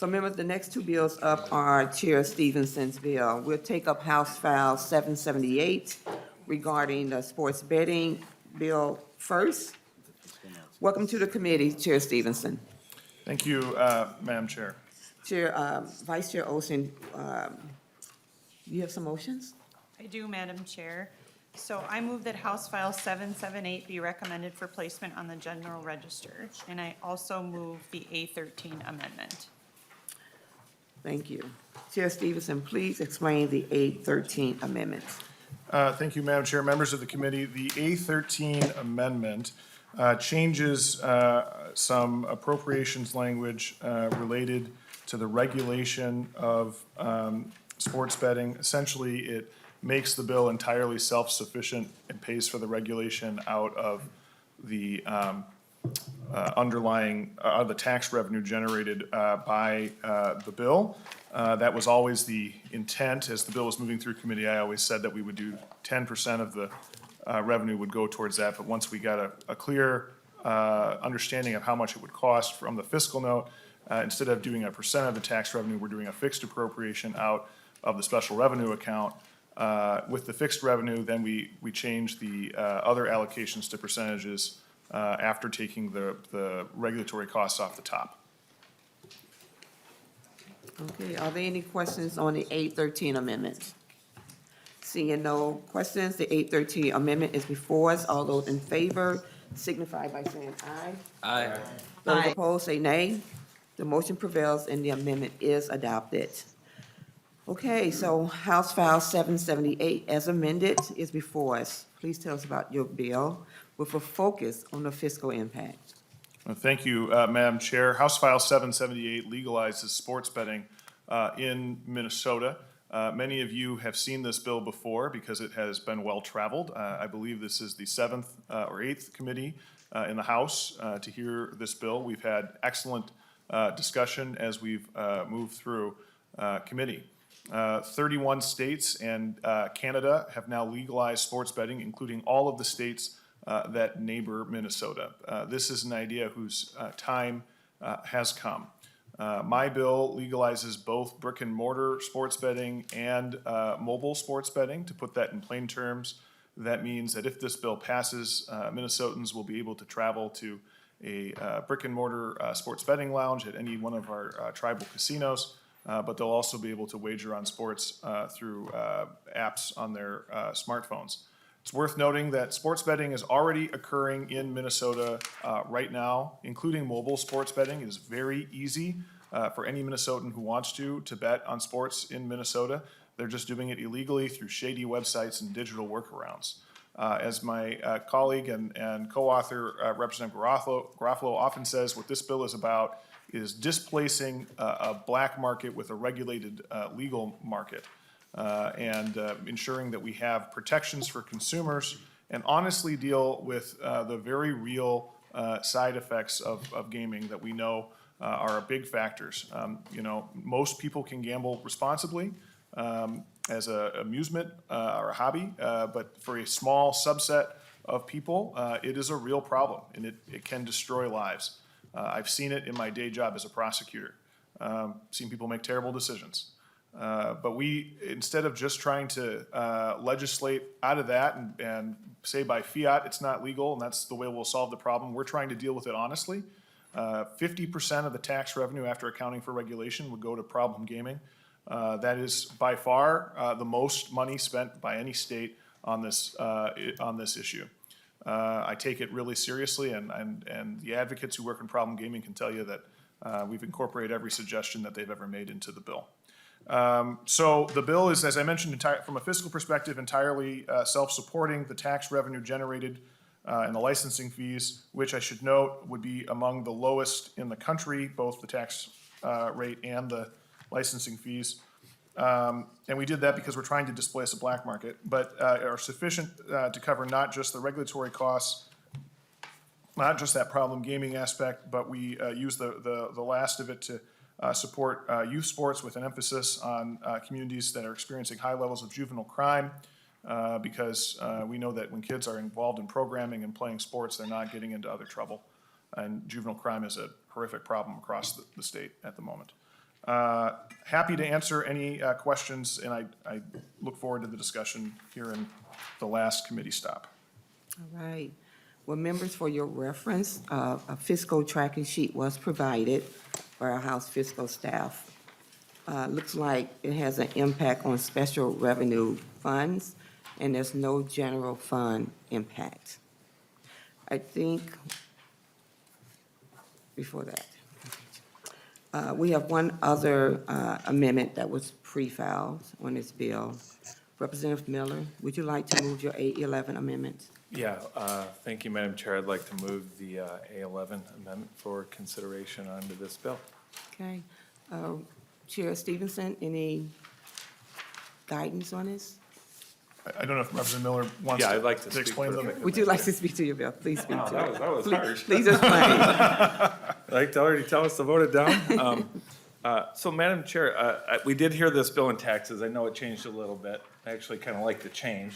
So members, the next two bills up are Chair Stevenson's bill. We'll take up House File 778 regarding the sports betting bill first. Welcome to the committee, Chair Stevenson. Thank you, Madam Chair. Vice Chair Olson, you have some motions? I do, Madam Chair. So I move that House File 778 be recommended for placement on the general register. And I also move the A13 amendment. Thank you. Chair Stevenson, please explain the A13 amendment. Thank you, Madam Chair. Members of the committee, the A13 amendment changes some appropriations language related to the regulation of sports betting. Essentially, it makes the bill entirely self-sufficient and pays for the regulation out of the underlying, the tax revenue generated by the bill. That was always the intent. As the bill was moving through committee, I always said that we would do 10% of the revenue would go towards that. But once we got a clear understanding of how much it would cost from the fiscal note, instead of doing a percent of the tax revenue, we're doing a fixed appropriation out of the special revenue account. With the fixed revenue, then we change the other allocations to percentages after taking the regulatory costs off the top. Okay, are there any questions on the 813 amendment? Seeing no questions, the 813 amendment is before us. All those in favor signify by saying aye. Aye. Those opposed say nay. The motion prevails and the amendment is adopted. Okay, so House File 778 as amended is before us. Please tell us about your bill with a focus on the fiscal impact. Well, thank you, Madam Chair. House File 778 legalizes sports betting in Minnesota. Many of you have seen this bill before because it has been well-traveled. I believe this is the 7th or 8th committee in the House to hear this bill. We've had excellent discussion as we've moved through committee. 31 states and Canada have now legalized sports betting, including all of the states that neighbor Minnesota. This is an idea whose time has come. My bill legalizes both brick and mortar sports betting and mobile sports betting. To put that in plain terms, that means that if this bill passes, Minnesotans will be able to travel to a brick and mortar sports betting lounge at any one of our tribal casinos, but they'll also be able to wager on sports through apps on their smartphones. It's worth noting that sports betting is already occurring in Minnesota right now, including mobile sports betting. It is very easy for any Minnesotan who wants to bet on sports in Minnesota. They're just doing it illegally through shady websites and digital workarounds. As my colleague and co-author, Representative Garofalo often says, what this bill is about is displacing a black market with a regulated legal market. And ensuring that we have protections for consumers and honestly deal with the very real side effects of gaming that we know are big factors. You know, most people can gamble responsibly as an amusement or a hobby, but for a small subset of people, it is a real problem and it can destroy lives. I've seen it in my day job as a prosecutor, seen people make terrible decisions. But we, instead of just trying to legislate out of that and say by fiat it's not legal and that's the way we'll solve the problem, we're trying to deal with it honestly. 50% of the tax revenue after accounting for regulation would go to problem gaming. That is by far the most money spent by any state on this issue. I take it really seriously, and the advocates who work in problem gaming can tell you that we've incorporated every suggestion that they've ever made into the bill. So the bill is, as I mentioned, from a fiscal perspective, entirely self-supporting. The tax revenue generated and the licensing fees, which I should note would be among the lowest in the country, both the tax rate and the licensing fees. And we did that because we're trying to displace a black market, but are sufficient to cover not just the regulatory costs, not just that problem gaming aspect, but we use the last of it to support youth sports with an emphasis on communities that are experiencing high levels of juvenile crime, because we know that when kids are involved in programming and playing sports, they're not getting into other trouble. And juvenile crime is a horrific problem across the state at the moment. Happy to answer any questions, and I look forward to the discussion here in the last committee stop. All right. Well, members, for your reference, a fiscal tracking sheet was provided by our House fiscal staff. Looks like it has an impact on special revenue funds, and there's no general fund impact. I think, before that, we have one other amendment that was pre-filed on this bill. Representative Miller, would you like to move your A11 amendment? Yeah, thank you, Madam Chair. I'd like to move the A11 amendment for consideration onto this bill. Okay. Chair Stevenson, any guidance on this? I don't know if Representative Miller wants Yeah, I'd like to speak explain for a the. minute. Would you like to speak to your bill? Please speak to it. That was harsh. Please explain. Like to already tell us to vote it down? So, Madam Chair, we did hear this bill in taxes. I know it changed a little bit. I actually kind of like the change.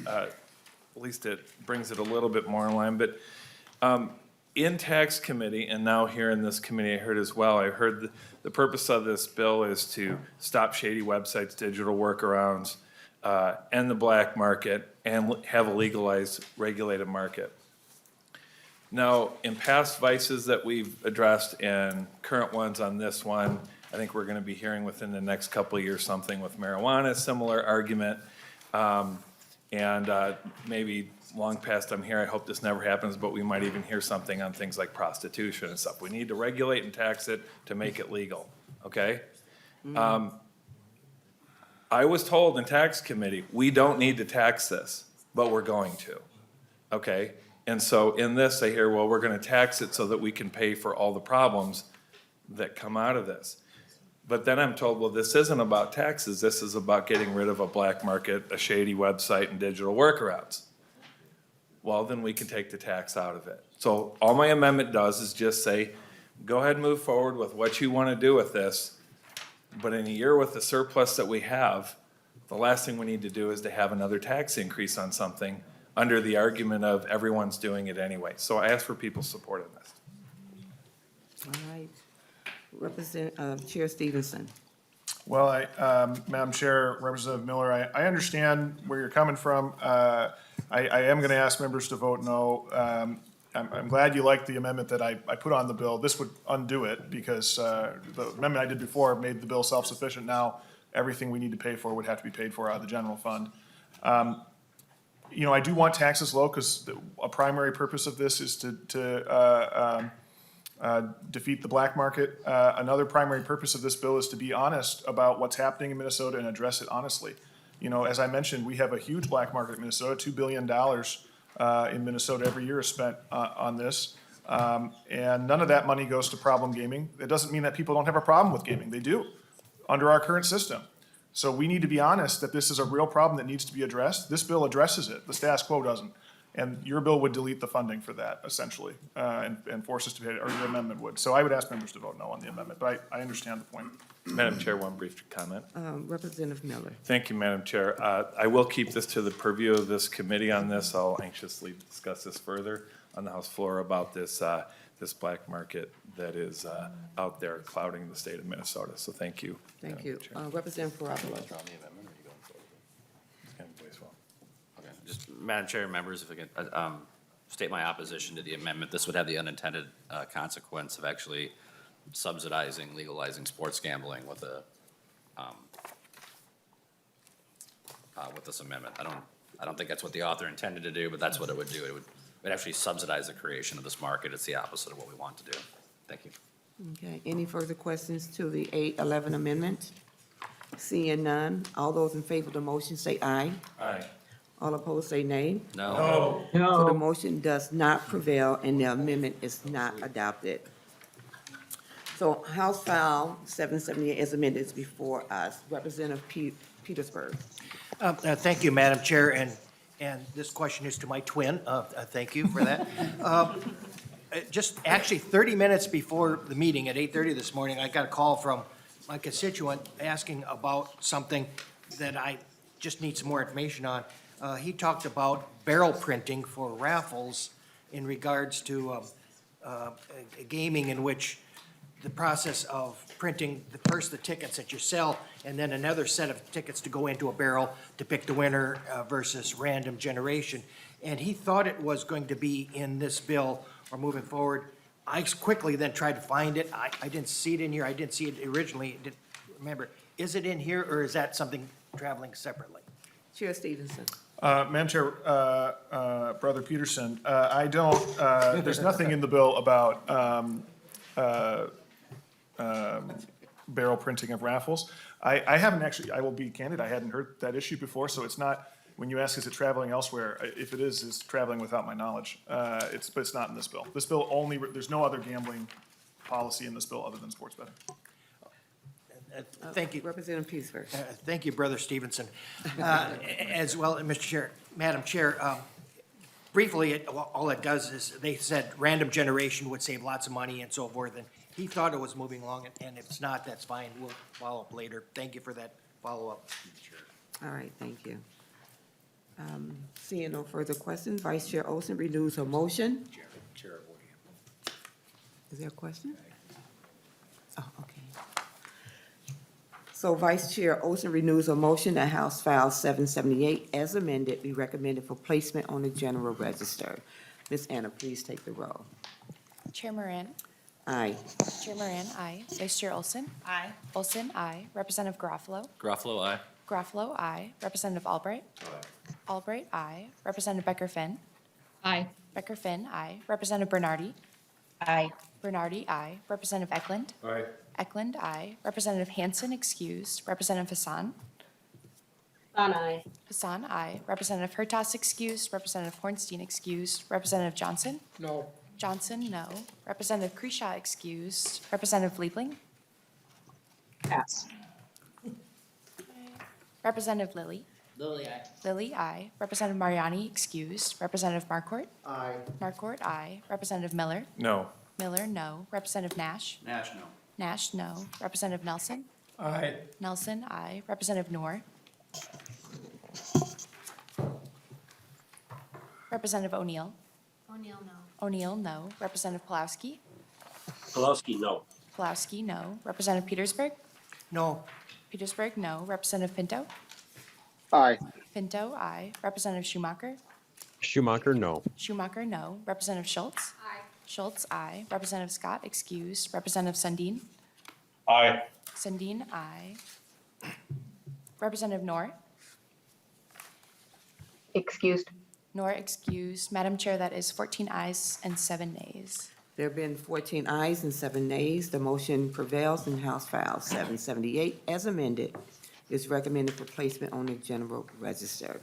At least it brings it a little bit more in line. But in tax committee, and now here in this committee, I heard as well, I heard the purpose of this bill is to stop shady websites, digital workarounds, end the black market, and have a legalized, regulated market. Now, in past vices that we've addressed and current ones on this one, I think we're gonna be hearing within the next couple of years something with marijuana, similar argument. Maybe long past I'm here, I hope this never happens, but we might even hear something on things like prostitution and stuff. We need to regulate and tax it to make it legal, okay? I was told in tax committee, we don't need to tax this, but we're going to, okay? And so in this, I hear, well, we're gonna tax it so that we can pay for all the problems that come out of this. But then I'm told, well, this isn't about taxes, this is about getting rid of a black market, a shady website, and digital workarounds. Well, then we can take the tax out of it. So all my amendment does is just say, go ahead and move forward with what you wanna do with this, but in a year with the surplus that we have, the last thing we need to do is to have another tax increase on something under the argument of everyone's doing it anyway. So I ask for people's support on this. All right. Chair Stevenson. Well, Madam Chair, Representative Miller, I understand where you're coming from. I am going to ask members to vote no. I'm glad you like the amendment that I put on the bill. This would undo it because the amendment I did before made the bill self-sufficient. Now, everything we need to pay for would have to be paid for out of the general fund. You know, I do want taxes low because a primary purpose of this is to defeat the black market. Another primary purpose of this bill is to be honest about what's happening in Minnesota and address it honestly. You know, as I mentioned, we have a huge black market in Minnesota. $2 billion in Minnesota every year is spent on this. And none of that money goes to problem gaming. It doesn't mean that people don't have a problem with gaming. They do, under our current system. So we need to be honest that this is a real problem that needs to be addressed. This bill addresses it. The status quo doesn't. And your bill would delete the funding for that, essentially, and force us to pay it, or your amendment would. So I would ask members to vote no on the amendment, but I understand the point. Madam Chair, one brief comment. Representative Miller. Thank you, Madam Chair. I will keep this to the purview of this committee on this. I'll anxiously discuss this further on the House floor about this, this black market that is out there clouding the state of Minnesota. So thank you. Thank you. Madam Chair. Representative Parabola. It's kind of voice well. Okay, just, Madam Chair, members, if I can state my opposition to the amendment, this would have the unintended consequence of actually subsidizing, legalizing sports gambling with this amendment. I don't think that's what the author intended to do, but that's what it would do. It would actually subsidize the creation of this market. It's the opposite of what we want to do. Thank you. Okay, any further questions to the 811 amendment? Seeing none, all those in favor of the motion say aye. Aye. All opposed say nay. No. So the motion does not prevail and the amendment is not adopted. So House File 778 as amended is before us. Representative Petersburg. Thank you, Madam Chair, and this question is to my twin. Thank you for that. Just actually 30 minutes before the meeting at 8:30 this morning, I got a call from my constituent asking about something that I just need some more information on. He talked about barrel printing for raffles in regards to gaming in which the process of printing the tickets that you sell, and then another set of tickets to go into a barrel to pick the winner versus random generation. And he thought it was going to be in this bill or moving forward. I quickly then tried to find it. I didn't see it in here. I didn't see it originally. Didn't remember. Is it in here, or is that something traveling separately? Chair Stevenson. Madam Chair, Brother Peterson, I don't, there's nothing in the bill about barrel printing of raffles. I haven't actually, I will be candid, I hadn't heard that issue before, so it's not, when you ask, is it traveling elsewhere, if it is, it's traveling without my knowledge. But it's not in this bill. This bill only, there's no other gambling policy in this bill other than sports betting. Thank you. Representative Petersburg. Thank you, Brother Stevenson. As well, Mr. Chair, Madam Chair, briefly, all it does is, they said random generation would save lots of money and so forth, and he thought it was moving along, and if it's not, that's fine. We'll follow up later. Thank you for that follow-up. All right, thank you. Seeing no further questions, Vice Chair Olson renews her motion. Is there a question? Oh, okay. So Vice Chair Olson renews her motion that House File 778 as amended be recommended for placement on the general register. Ms. Anna, please take the roll. Chair Moran. Aye. Chair Moran, aye. Vice Chair Olson. Aye. Olson, aye. Representative Garofalo. Gruffalo, aye. Garofalo, aye. Representative Albright. Albright, aye. Representative Becker Finn. Aye. Becker Finn, aye. Representative Bernardi. Aye. Bernardi, aye. Representative Eklund. Aye. Eklund, aye. Representative Hanson, excused. Representative Hassan. Aye. Hassan, aye. Representative Hertas, excused. Representative Hornstein, excused. Representative Johnson. No. Johnson, no. Representative Kresha, excused. Representative Liebling. Pass. Representative Lilly. Lily, aye. Lilly, aye. Representative Mariani, excused. Representative Marcourt. Aye. Marcourt, aye. Representative Miller. No. Miller, no. Representative Nash. Nash, no. Nash, no. Representative Nelson. Aye. Nelson, aye. Representative Noor. Representative O'Neill. O'Neill, no. O'Neill, no. Representative Pulowski. Pulowski, no. Pulowski, no. Representative Petersburg. No. Petersburg, no. Representative Pinto. Aye. Pinto, aye. Representative Schumacher. Schumacher, no. Schumacher, no. Representative Schultz. Aye. Schultz, aye. Representative Scott, excused. Representative Sundin. Aye. Sundin, aye. Representative Noor. Excused. Noor, excused. Madam Chair, that is 14 ayes and 7 nays. There have been 14 ayes and 7 nays. The motion prevails and House File 778 as amended is recommended for placement on the general register.